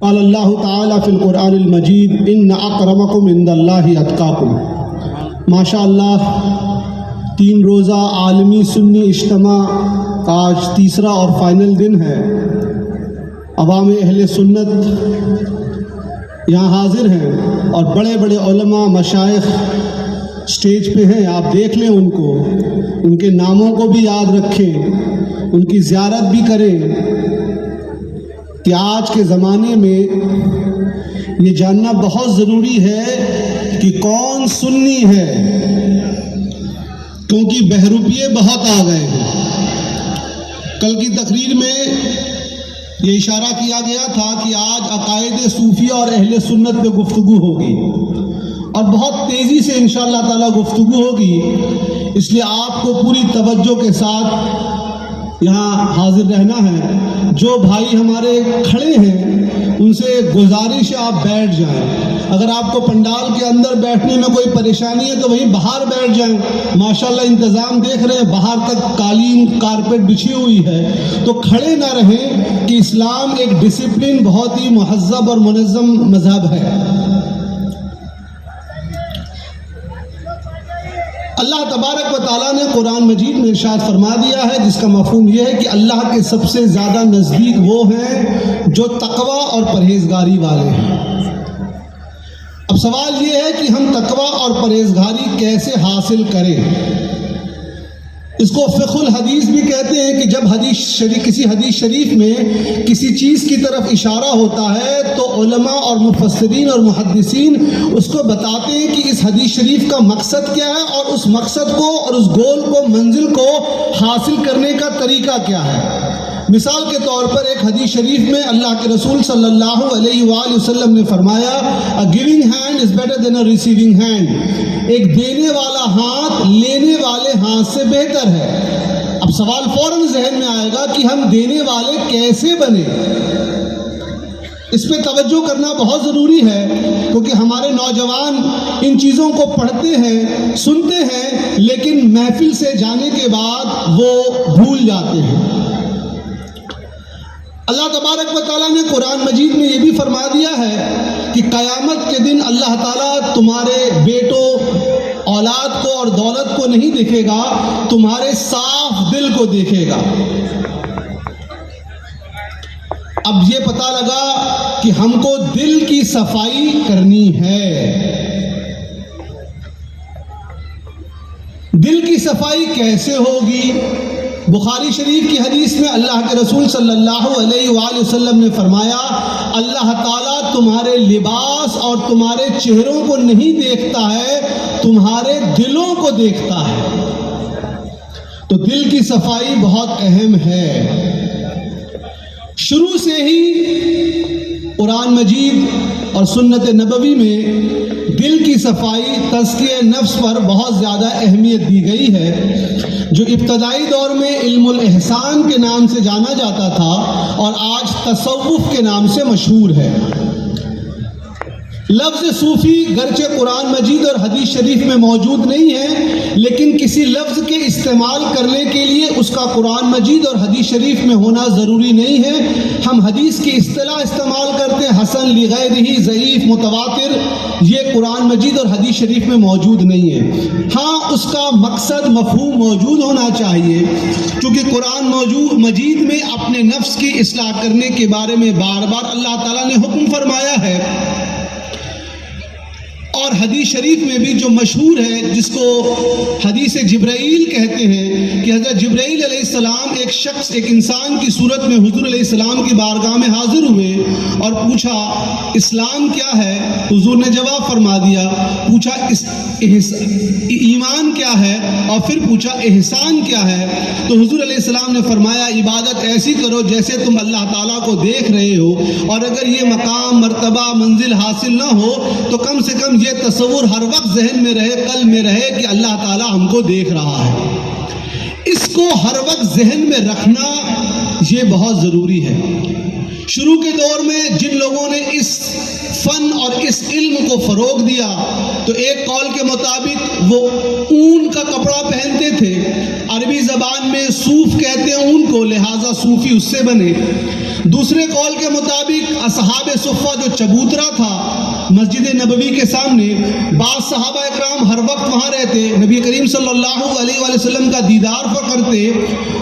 قال اللہ تعالیٰ فی القرآن المجید ان اکرمکم عند اللہ اتقاکم۔ ماشاء اللہ 3 روزہ عالمی سنی اجتماع کا آج تیسرا اور فائنل دن ہے۔ عوام اہل سنت یہاں حاضر ہیں اور بڑے بڑے علماء مشائخ سٹیج پہ ہیں، آپ دیکھ لیں ان کو، ان کے ناموں کو بھی یاد رکھیں، ان کی زیارت بھی کریں کہ آج کے زمانے میں یہ جاننا بہت ضروری ہے کہ کون سنی ہے، کیونکہ بہروپیے بہت آ گئے ہیں۔ کل کی تقریر میں یہ اشارہ کیا گیا تھا کہ آج عقائد صوفیہ اور اہل سنت پہ گفتگو ہوگی اور بہت تیزی سے انشاءاللہ تعالی گفتگو ہوگی، اس لیے آپ کو پوری توجہ کے ساتھ یہاں حاضر رہنا ہے۔ جو بھائی ہمارے کھڑے ہیں ان سے گزارش ہے آپ بیٹھ جائیں، اگر آپ کو پنڈال کے اندر بیٹھنے میں کوئی پریشانی ہے تو وہیں باہر بیٹھ جائیں۔ ماشاءاللہ انتظام دیکھ رہے ہیں، باہر تک قالین کارپیٹ بچھی ہوئی ہے، تو کھڑے نہ رہیں کہ اسلام ایک ڈسپلن بہت ہی مہذب اور منظم مذہب ہے۔ اللہ تبارک و تعالیٰ نے قرآن مجید میں ارشاد فرما دیا ہے، جس کا مفہوم یہ ہے کہ اللہ کے سب سے زیادہ نزدیک وہ ہیں جو تقوی اور پرہیزگاری والے ہیں۔ اب سوال یہ ہے کہ ہم تقوی اور پرہیزگاری کیسے حاصل کریں؟ اس کو فقہ الحدیث بھی کہتے ہیں کہ جب کسی حدیث شریف میں کسی چیز کی طرف اشارہ ہوتا ہے تو علماء اور مفسرین اور محدثین اس کو بتاتے ہیں کہ اس حدیث شریف کا مقصد کیا ہے اور اس مقصد کو اور اس گول کو، منزل کو حاصل کرنے کا طریقہ کیا ہے۔ مثال کے طور پر ایک حدیث شریف میں اللہ کے رسول صلی اللہ علیہ وآلہ وسلم نے فرمایا a giving hand is better than a receiving hand، ایک دینے والا ہاتھ لینے والے ہاتھ سے بہتر ہے۔ اب سوال فوراً ذہن میں آئے گا کہ ہم دینے والے کیسے بنے؟ اس پہ توجہ کرنا بہت ضروری ہے، کیونکہ ہمارے نوجوان ان چیزوں کو پڑھتے ہیں، سنتے ہیں، لیکن محفل سے جانے کے بعد وہ بھول جاتے ہیں۔ اللہ تبارک و تعالیٰ نے قرآن مجید میں یہ بھی فرما دیا ہے کہ قیامت کے دن اللہ تعالیٰ تمہارے بیٹوں، اولاد کو اور دولت کو نہیں دیکھے گا، تمہارے صاف دل کو دیکھے گا۔ اب یہ پتہ لگا کہ ہم کو دل کی صفائی کرنی ہے۔ دل کی صفائی کیسے ہوگی؟ بخاری شریف کی حدیث میں اللہ کے رسول صلی اللہ علیہ وآلہ وسلم نے فرمایا اللہ تعالیٰ تمہارے لباس اور تمہارے چہروں کو نہیں دیکھتا ہے، تمہارے دلوں کو دیکھتا ہے۔ تو دل کی صفائی بہت اہم ہے۔ شروع سے ہی قرآن مجید اور سنت نبوی میں دل کی صفائی، تزکیہ نفس پر بہت زیادہ اہمیت دی گئی ہے، جو ابتدائی دور میں علم الاحسان کے نام سے جانا جاتا تھا اور آج تصوف کے نام سے مشہور ہے۔ لفظ صوفی گرچہ قرآن مجید اور حدیث شریف میں موجود نہیں ہے، لیکن کسی لفظ کے استعمال کرنے کے لیے اس کا قرآن مجید اور حدیث شریف میں ہونا ضروری نہیں ہے۔ ہم حدیث کی اصطلاح استعمال کرتے ہیں حسن لغیرہ، ضعیف، متواتر، یہ قرآن مجید اور حدیث شریف میں موجود نہیں ہے۔ ہاں اس کا مقصد، مفہوم موجود ہونا چاہیے، کیونکہ قرآن مجید میں اپنے نفس کی اصلاح کرنے کے بارے میں بار بار اللہ تعالیٰ نے حکم فرمایا ہے، اور حدیث شریف میں بھی جو مشہور ہے، جس کو حدیث جبرائیل کہتے ہیں، کہ حضرت جبرائیل علیہ السلام ایک انسان کی صورت میں حضور علیہ السلام کی بارگاہ میں حاضر ہوئے اور پوچھا اسلام کیا ہے؟ حضور نے جواب فرما دیا۔ پوچھا ایمان کیا ہے؟ اور پھر پوچھا احسان کیا ہے؟ تو حضور علیہ السلام نے فرمایا عبادت ایسی کرو جیسے تم اللہ تعالیٰ کو دیکھ رہے ہو، اور اگر یہ مقام، مرتبہ، منزل حاصل نہ ہو تو کم سے کم یہ تصور ہر وقت ذہن میں رہے، قلب میں رہے کہ اللہ تعالیٰ ہم کو دیکھ رہا ہے۔ اس کو ہر وقت ذہن میں رکھنا یہ بہت ضروری ہے۔ شروع کے دور میں جن لوگوں نے اس فن اور اس علم کو فروغ دیا تو ایک قول کے مطابق وہ اون کا کپڑا پہنتے تھے، عربی زبان میں صوف کہتے ہیں اون کو، لہٰذا صوفی اس سے بنے۔ دوسرے قول کے مطابق اصحاب صفہ جو چبوترا تھا مسجد نبوی کے سامنے، بعض صحابہ اکرام ہر وقت وہاں رہتے، نبی کریم صلی اللہ علیہ وآلہ وسلم کا دیدار کرتے،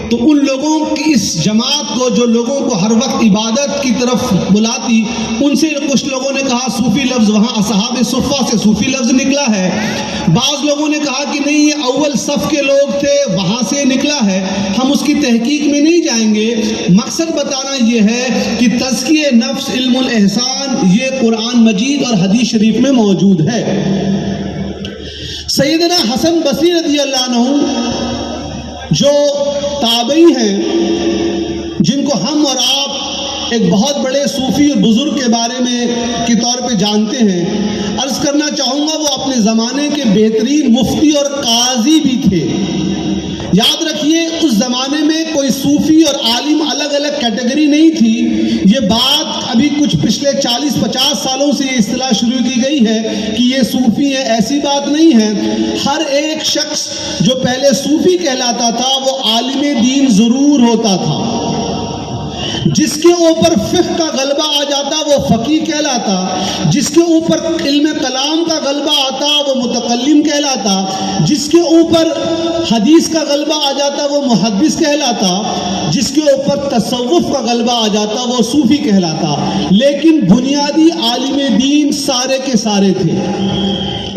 تو ان لوگوں کی اس جماعت کو جو لوگوں کو ہر وقت عبادت کی طرف بلاتی، ان سے کچھ لوگوں نے کہا صوفی لفظ وہاں اصحاب صفہ سے صوفی لفظ نکلا ہے، بعض لوگوں نے کہا کہ نہیں یہ اول صف کے لوگ تھے وہاں سے نکلا ہے، ہم اس کی تحقیق میں نہیں جائیں گے، مقصد بتانا یہ ہے کہ تزکیہ نفس، علم الاحسان، یہ قرآن مجید اور حدیث شریف میں موجود ہے۔ سیدنا حسن بصری رضی اللہ عنہ جو تابعی ہیں، جن کو ہم اور آپ ایک بہت بڑے صوفی اور بزرگ کے بارے میں کے طور پہ جانتے ہیں، عرض کرنا چاہوں گا وہ اپنے زمانے کے بہترین مفتی اور قاضی بھی تھے۔ یاد رکھیے اس زمانے میں کوئی صوفی اور عالم الگ الگ کیٹیگری نہیں تھی، یہ بات ابھی کچھ پچھلے 40-50 سالوں سے یہ اصطلاح شروع کی گئی ہے کہ یہ صوفی ہے، ایسی بات نہیں ہے۔ ہر ایک شخص جو پہلے صوفی کہلاتا تھا وہ عالم دین ضرور ہوتا تھا، جس کے اوپر فقہ کا غلبہ آ جاتا وہ فقیہ کہلاتا، جس کے اوپر علم کلام کا غلبہ آتا وہ متکلم کہلاتا، جس کے اوپر حدیث کا غلبہ آ جاتا وہ محدث کہلاتا، جس کے اوپر تصوف کا غلبہ آ جاتا وہ صوفی کہلاتا، لیکن بنیادی عالم دین سارے کے سارے تھے۔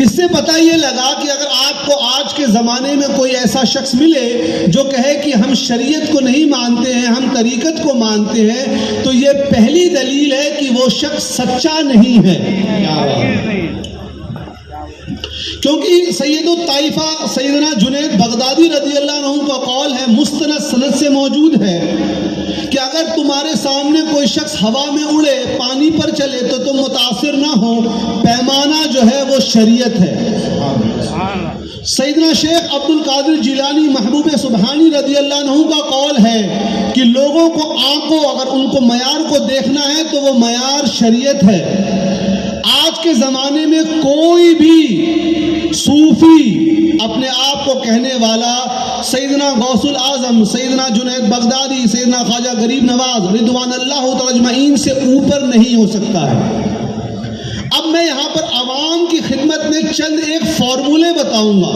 اس سے پتہ یہ لگا کہ اگر آپ کو آج کے زمانے میں کوئی ایسا شخص ملے جو کہے کہ ہم شریعت کو نہیں مانتے ہیں، ہم طریقت کو مانتے ہیں، تو یہ پہلی دلیل ہے کہ وہ شخص سچا نہیں ہے، کیونکہ سید الطائفہ سیدنا جنید بغدادی رضی اللہ عنہ کا قول ہے، مستند سند سے موجود ہے کہ اگر تمہارے سامنے کوئی شخص ہوا میں اڑے، پانی پر چلے تو تم متاثر نہ ہو، پیمانہ جو ہے وہ شریعت ہے۔ سیدنا شیخ عبد القادر جیلانی محبوب سبحانی رضی اللہ عنہ کا قول ہے کہ لوگوں کو آنکھوں اگر ان کو معیار کو دیکھنا ہے تو وہ معیار شریعت ہے۔ آج کے زمانے میں کوئی بھی صوفی اپنے آپ کو کہنے والا سیدنا غوث الاعظم، سیدنا جنید بغدادی، سیدنا خواجہ غریب نواز رضوان اللہ تعالی اجمعین سے اوپر نہیں ہو سکتا ہے۔ اب میں یہاں پر عوام کی خدمت میں چند ایک فارمولے بتاؤں گا۔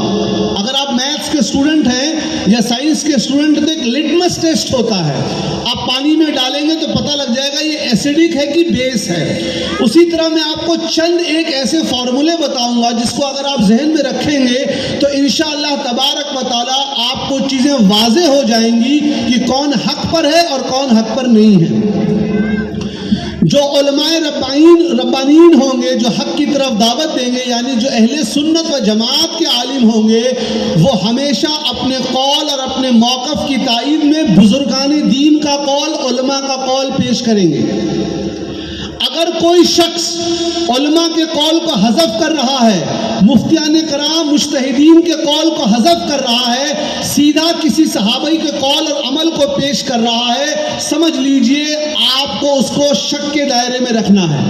اگر آپ میتھس کے اسٹوڈنٹ ہیں یا سائنس کے اسٹوڈنٹ تو ایک لٹمس ٹیسٹ ہوتا ہے، آپ پانی میں ڈالیں گے تو پتہ لگ جائے گا یہ ایسیڈک ہے کہ بیس ہے۔ اسی طرح میں آپ کو چند ایک ایسے فارمولے بتاؤں گا جس کو اگر آپ ذہن میں رکھیں گے تو انشاءاللہ تبارک و تعالی آپ کو چیزیں واضح ہو جائیں گی کہ کون حق پر ہے اور کون حق پر نہیں ہے۔ جو علماء ربانیین ہوں گے، جو حق کی طرف دعوت دیں گے، یعنی جو اہل سنت و جماعت کے عالم ہوں گے، وہ ہمیشہ اپنے قول اور اپنے موقف کی تائید میں بزرگان دین کا قول، علماء کا قول پیش کریں گے۔ اگر کوئی شخص علماء کے قول کو حذف کر رہا ہے، مفتیان کرام مجتہدین کے قول کو حذف کر رہا ہے، سیدھا کسی صحابی کے قول اور عمل کو پیش کر رہا ہے، سمجھ لیجئے آپ کو اس کو شک کے دائرے میں رکھنا ہے۔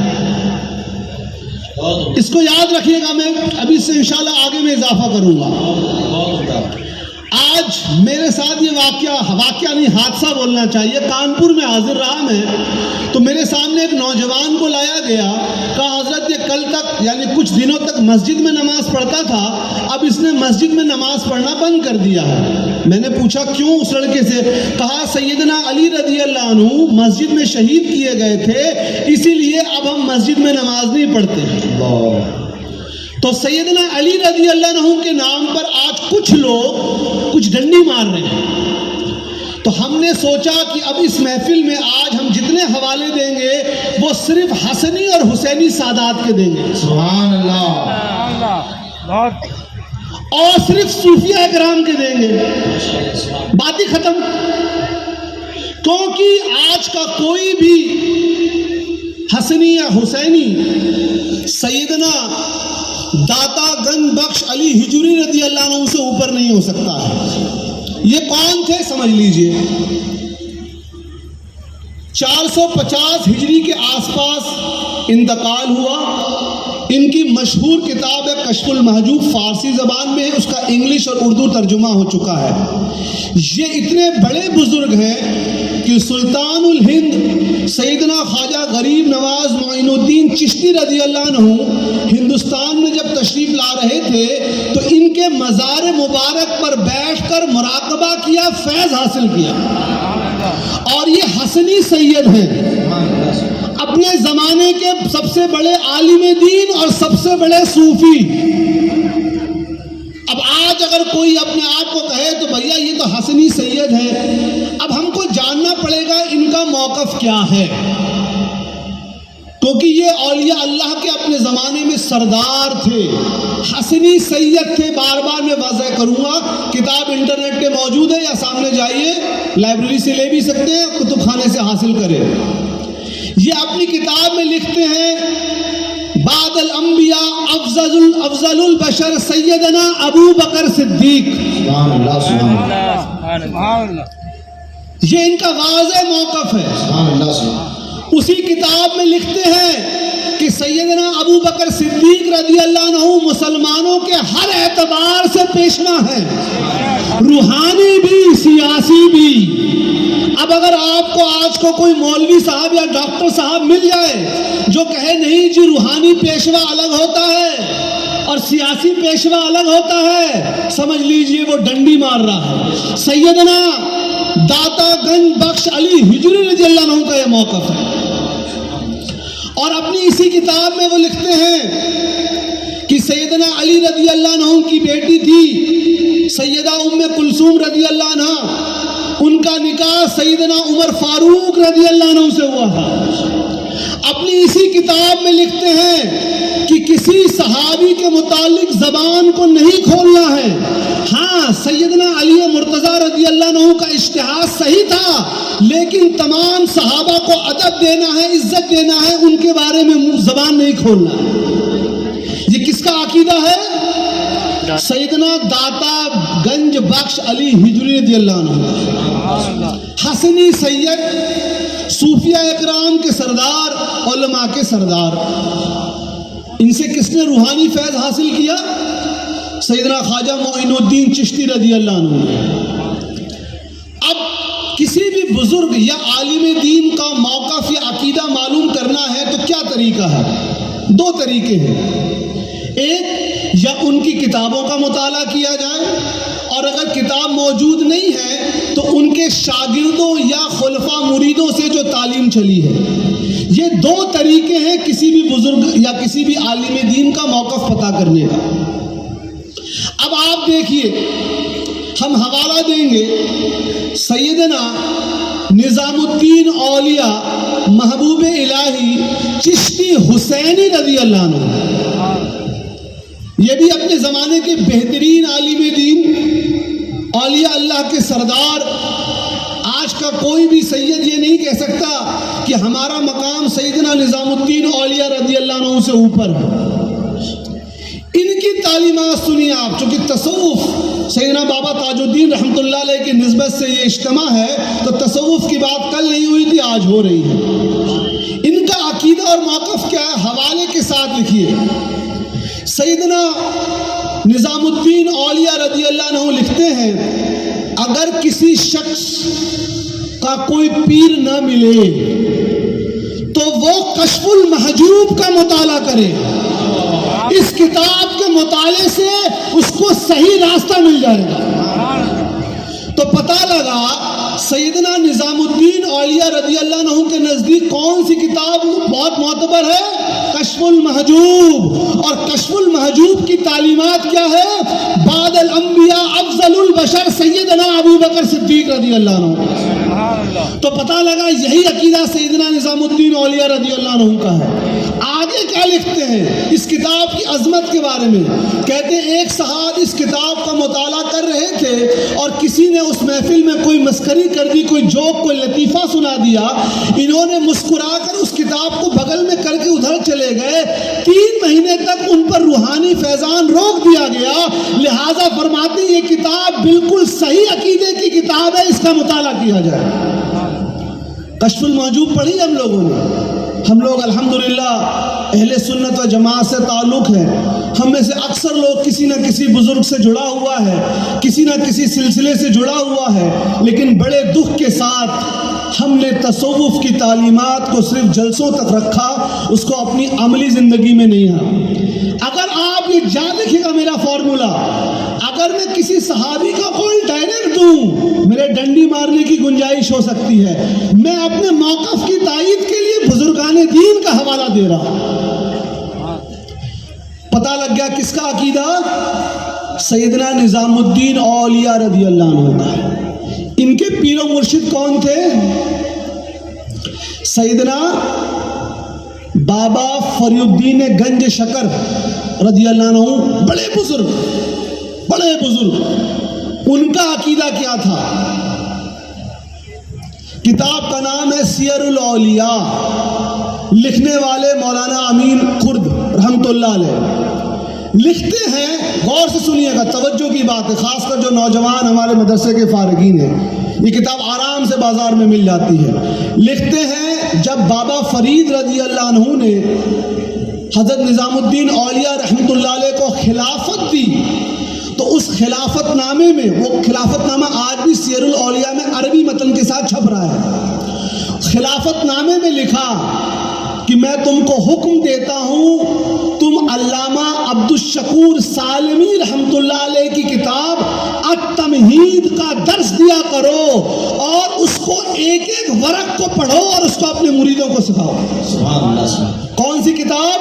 اس کو یاد رکھیے گا، میں ابھی سے انشاءاللہ آگے میں اضافہ کروں گا۔ آج میرے ساتھ یہ واقعہ نہیں حادثہ بولنا چاہیے، کانپور میں حاضر رہا میں، تو میرے سامنے ایک نوجوان کو لایا گیا، کہا حضرت یہ کل تک یعنی کچھ دنوں تک مسجد میں نماز پڑھتا تھا، اب اس نے مسجد میں نماز پڑھنا بند کر دیا ہے۔ میں نے پوچھا کیوں اس لڑکے سے؟ کہا سیدنا علی رضی اللہ عنہ مسجد میں شہید کیے گئے تھے، اسی لیے اب ہم مسجد میں نماز نہیں پڑھتے۔ تو سیدنا علی رضی اللہ عنہ کے نام پر آج کچھ لوگ کچھ ڈنڈی مار رہے ہیں، تو ہم نے سوچا کہ اب اس محفل میں آج ہم جتنے حوالے دیں گے وہ صرف حسنی اور حسینی سادات کے دیں گے، سبحان اللہ، اور صرف صوفیہ اکرام کے دیں گے، بات ہی ختم۔ کیونکہ آج کا کوئی بھی حسنی یا حسینی سیدنا داتا گنج بخش علی ہجوری رضی اللہ عنہ سے اوپر نہیں ہو سکتا ہے۔ یہ کون تھے سمجھ لیجئے، 450 ہجری کے آس پاس انتقال ہوا۔ ان کی مشہور کتاب ہے کشف المحجوب، فارسی زبان میں ہے، اس کا انگلش اور اردو ترجمہ ہو چکا ہے۔ یہ اتنے بڑے بزرگ ہیں کہ سلطان الہند سیدنا خواجہ غریب نواز معین الدین چشتی رضی اللہ عنہ ہندوستان میں جب تشریف لا رہے تھے تو ان کے مزار مبارک پر بیٹھ کر مراقبہ کیا، فیض حاصل کیا. اور یہ حسنی سید ہیں، اپنے زمانے کے سب سے بڑے عالم دین اور سب سے بڑے صوفی. اب آج اگر کوئی اپنے آپ کو کہے تو بھیا یہ تو حسنی سید ہے، اب ہم کو جاننا پڑے گا ان کا موقف کیا ہے، کیونکہ یہ اولیاء اللہ کے اپنے زمانے میں سردار تھے، حسنی سید تھے. بار بار میں واضح کروں گا، کتاب انٹرنیٹ پہ موجود ہے، یا سامنے جائیے لائبریری سے لے بھی سکتے ہیں، کتب خانے سے حاصل کریں. یہ اپنی کتاب میں لکھتے ہیں بعد الانبیاء افضل البشر سیدنا ابو بکر صدیق. سبحان اللہ سبحان اللہ. یہ ان کا واضح موقف ہے. سبحان اللہ سبحان اللہ. اسی کتاب میں لکھتے ہیں کہ سیدنا ابو بکر صدیق رضی اللہ عنہ مسلمانوں کے ہر اعتبار سے پیشوا ہیں، روحانی بھی سیاسی بھی. اب اگر آپ کو آج کو کوئی مولوی صاحب یا ڈاکٹر صاحب مل جائے جو کہے نہیں جی روحانی پیشوا الگ ہوتا ہے اور سیاسی پیشوا الگ ہوتا ہے، سمجھ لیجئے وہ ڈنڈی مار رہا ہے. سیدنا داتا گنج بخش علی ہجری رضی اللہ عنہ کا یہ موقف ہے. اور اپنی اسی کتاب میں وہ لکھتے ہیں کہ سیدنا علی رضی اللہ عنہ کی بیٹی تھی سیدہ ام کلثوم رضی اللہ عنہ، ان کا نکاح سیدنا عمر فاروق رضی اللہ عنہ سے ہوا تھا. اپنی اسی کتاب میں لکھتے ہیں کہ کسی صحابی کے متعلق زبان کو نہیں کھولنا ہے. ہاں سیدنا علی مرتضیٰ رضی اللہ عنہ کا اجتہاد صحیح تھا، لیکن تمام صحابہ کو ادب دینا ہے، عزت دینا ہے، ان کے بارے میں زبان نہیں کھولنا ہے. یہ کس کا عقیدہ ہے؟ سیدنا داتا گنج بخش علی ہجری رضی اللہ عنہ، حسنی سید، صوفیہ اکرام کے سردار، علماء کے سردار. ان سے کس نے روحانی فیض حاصل کیا؟ سیدنا خواجہ معین الدین چشتی رضی اللہ عنہ. اب کسی بھی بزرگ یا عالم دین کا موقف یا عقیدہ معلوم کرنا ہے تو کیا طریقہ ہے؟ دو طریقے ہیں. ایک، یا ان کی کتابوں کا مطالعہ کیا جائے، اور اگر کتاب موجود نہیں ہے تو ان کے شاگردوں یا خلفاء مریدوں سے جو تعلیم چلی ہے. یہ دو طریقے ہیں کسی بھی بزرگ یا کسی بھی عالم دین کا موقف پتہ کرنے کا. اب آپ دیکھیے، ہم حوالہ دیں گے سیدنا نظام الدین اولیاء محبوب الہی چشتی حسینی رضی اللہ عنہ. یہ بھی اپنے زمانے کے بہترین عالم دین، اولیاء اللہ کے سردار. آج کا کوئی بھی سید یہ نہیں کہہ سکتا کہ ہمارا مقام سیدنا نظام الدین اولیاء رضی اللہ عنہ سے اوپر ہے. ان کی تعلیمات سنیے آپ، چونکہ تصوف سیدنا بابا تاج الدین رحمۃ اللہ علیہ کی نسبت سے یہ اجتماع ہے تو تصوف کی بات کل نہیں ہوئی تھی، آج ہو رہی ہے. ان کا عقیدہ اور موقف کیا ہے؟ حوالے کے ساتھ لکھیے. سیدنا نظام الدین اولیاء رضی اللہ عنہ لکھتے ہیں اگر کسی شخص کا کوئی پیر نہ ملے تو وہ کشف المحجوب کا مطالعہ کرے. اس کتاب کے مطالعے سے اس کو صحیح راستہ مل جائے گا. تو پتہ لگا سیدنا نظام الدین اولیاء رضی اللہ عنہ کے نزدیک کون سی کتاب بہت معتبر ہے؟ کشف المحجوب. اور کشف المحجوب کی تعلیمات کیا ہے؟ بعد الانبیاء افضل البشر سیدنا ابو بکر صدیق رضی اللہ عنہ. تو پتہ لگا یہی عقیدہ سیدنا نظام الدین اولیاء رضی اللہ عنہ کا ہے. آگے کیا لکھتے ہیں اس کتاب کی عظمت کے بارے میں؟ کہتے ہیں ایک صاحب اس کتاب کا مطالعہ کر رہے تھے اور کسی نے اس محفل میں کوئی مسخری کر دی، کوئی جوک، کوئی لطیفہ سنا دیا. انہوں نے مسکرا کر اس کتاب کو بغل میں کر کے ادھر چلے گئے. 3 مہینے تک ان پر روحانی فیضان روک دیا گیا. لہذا فرماتے ہیں یہ کتاب بالکل صحیح عقیدے کی کتاب ہے، اس کا مطالعہ کیا جائے. کشف المحجوب پڑھی ہم لوگوں نے. ہم لوگ الحمدللہ اہل سنت و جماعت سے تعلق ہے. ہم میں سے اکثر لوگ کسی نہ کسی بزرگ سے جڑا ہوا ہے، کسی نہ کسی سلسلے سے جڑا ہوا ہے. لیکن بڑے دکھ کے ساتھ ہم نے تصوف کی تعلیمات کو صرف جلسوں تک رکھا، اس کو اپنی عملی زندگی میں نہیں آیا۔ اگر آپ یہ جان رکھیے گا میرا فارمولا، اگر میں کسی صحابی کا قول ڈائریکٹ دوں میرے ڈنڈی مارنے کی گنجائش ہو سکتی ہے، میں اپنے موقف کی تائید کے لیے بزرگان دین کا حوالہ دے رہا ہوں۔ پتہ لگ گیا کس کا عقیدہ؟ سیدنا نظام الدین اولیاء رضی اللہ عنہ کا۔ ان کے پیر و مرشد کون تھے؟ سیدنا بابا فری الدین گنج شکر رضی اللہ عنہ، بڑے بزرگ۔ ان کا عقیدہ کیا تھا؟ کتاب کا نام ہے سیر الاولیاء، لکھنے والے مولانا امین خرد رحمت اللہ علیہ لکھتے ہیں، غور سے سنیے گا، توجہ کی بات ہے، خاص کر جو نوجوان ہمارے مدرسے کے فارغین ہیں، یہ کتاب آرام سے بازار میں مل جاتی ہے۔ لکھتے ہیں جب بابا فرید رضی اللہ عنہ نے حضرت نظام الدین اولیاء رحمت اللہ علیہ کو خلافت دی، تو اس خلافت نامے میں، وہ خلافت نامہ آج بھی سیر الاولیاء میں عربی متن کے ساتھ چھپ رہا ہے، خلافت نامے میں لکھا کہ میں تم کو حکم دیتا ہوں تم علامہ عبد الشکور سالمی رحمت اللہ علیہ کی کتاب التمہید کا درس دیا کرو، اور اس کو ایک ایک ورق کو پڑھو اور اس کو اپنے مریدوں کو سکھاؤ۔ سبحان اللہ سبحان۔ کون سی کتاب؟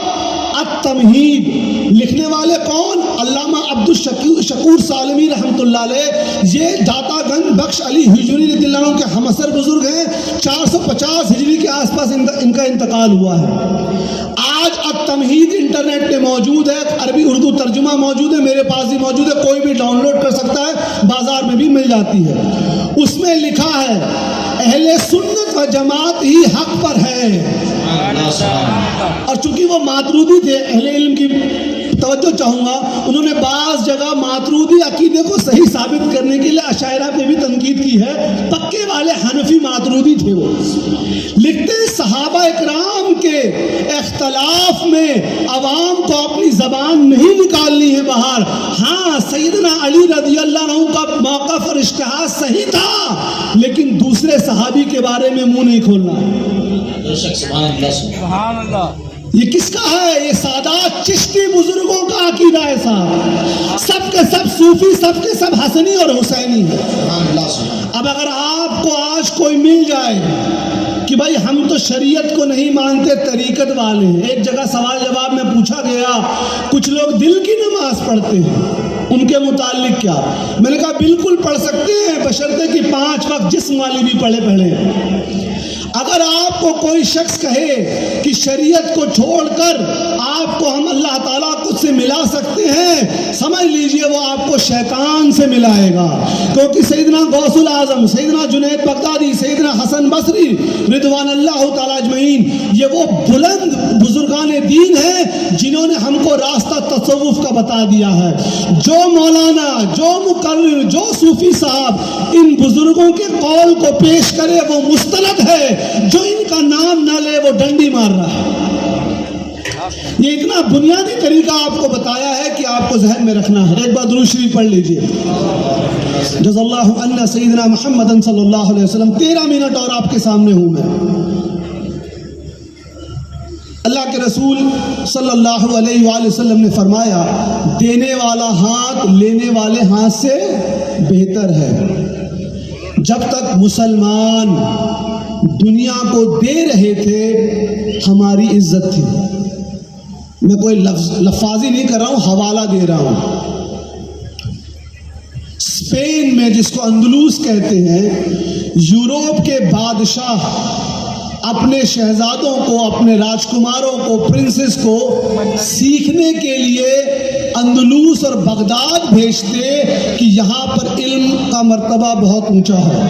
التمہید۔ لکھنے والے کون؟ علامہ عبد الشکور سالمی رحمت اللہ علیہ۔ یہ داتا گنج بخش علی ہجوری رضی اللہ عنہ کے ہمعصر بزرگ ہیں، 450 ہجری کے آس پاس ان کا انتقال ہوا ہے۔ آج التمہید انٹرنیٹ پہ موجود ہے، عربی اردو ترجمہ موجود ہے، میرے پاس بھی موجود ہے، کوئی بھی ڈاؤن لوڈ کر سکتا ہے، بازار میں بھی مل جاتی ہے۔ اس میں لکھا ہے اہل سنت و جماعت ہی حق پر ہے، اور چونکہ وہ ماتریدی تھے، اہل علم کی توجہ چاہوں گا، انہوں نے بعض جگہ ماتریدی عقیدے کو صحیح ثابت کرنے کے لیے اشاعرہ پہ بھی تنقید کی ہے، پکے والے حنفی ماتریدی تھے وہ۔ لکھتے ہیں صحابہ اکرام کے اختلاف میں عوام کو اپنی زبان نہیں نکالنی ہے باہر، ہاں سیدنا علی رضی اللہ عنہ کا موقف اور اجتہاد صحیح تھا، لیکن دوسرے صحابی کے بارے میں منہ نہیں کھولنا ہے۔ سبحان اللہ۔ یہ کس کا ہے؟ یہ سادات چشتی بزرگوں کا عقیدہ ہے صاحب، سب کے سب صوفی، سب کے سب حسنی اور حسینی ہے۔ اب اگر آپ کو آج کوئی مل جائے کہ بھائی ہم تو شریعت کو نہیں مانتے، طریقت والے ہیں، ایک جگہ سوال جواب میں پوچھا گیا کچھ لوگ دل کی نماز پڑھتے ہیں، ان کے متعلق کیا؟ میں نے کہا بالکل پڑھ سکتے ہیں، بشرطے کہ 5 وقت جسم والی بھی پڑھے۔ اگر آپ کو کوئی شخص کہے کہ شریعت کو چھوڑ کر آپ کو ہم اللہ تعالیٰ کو سے ملا سکتے ہیں، سمجھ لیجئے وہ آپ کو شیطان سے ملائے گا، کیونکہ سیدنا غوث العظم، سیدنا جنید بغدادی، سیدنا حسن بصری رضوان اللہ تعالیٰ اجمعین، یہ وہ بلند بزرگان دین ہیں جنہوں نے ہم کو راستہ تصوف کا بتا دیا ہے۔ جو مولانا، جو مقرر، جو صوفی صاحب ان بزرگوں کے قول کو پیش کرے وہ مستند ہے، جو ان کا نام نہ لے وہ ڈنڈی مار رہا ہے۔ یہ اتنا بنیادی طریقہ آپ کو بتایا ہے کہ آپ کو ذہن میں رکھنا ہے۔ ایک بار درود شریف پڑھ لیجئے۔ جزا اللہ عنا سیدنا محمد صلی اللہ علیہ وسلم۔ 13 منٹ اور آپ کے سامنے ہوں میں۔ اللہ کے رسول صلی اللہ علیہ وآلہ وسلم نے فرمایا، دینے والا ہاتھ لینے والے ہاتھ سے بہتر ہے۔ جب تک مسلمان دنیا کو دے رہے تھے ہماری عزت تھی۔ میں کوئی لفاظی نہیں کر رہا ہوں، حوالہ دے رہا ہوں۔ اسپین میں، جس کو اندلوس کہتے ہیں، یورپ کے بادشاہ اپنے شہزادوں کو، اپنے راجکماروں کو، پرنسس کو سیکھنے کے لیے اور بغداد بھیجتے کہ یہاں پر علم کا مرتبہ بہت اونچا ہے۔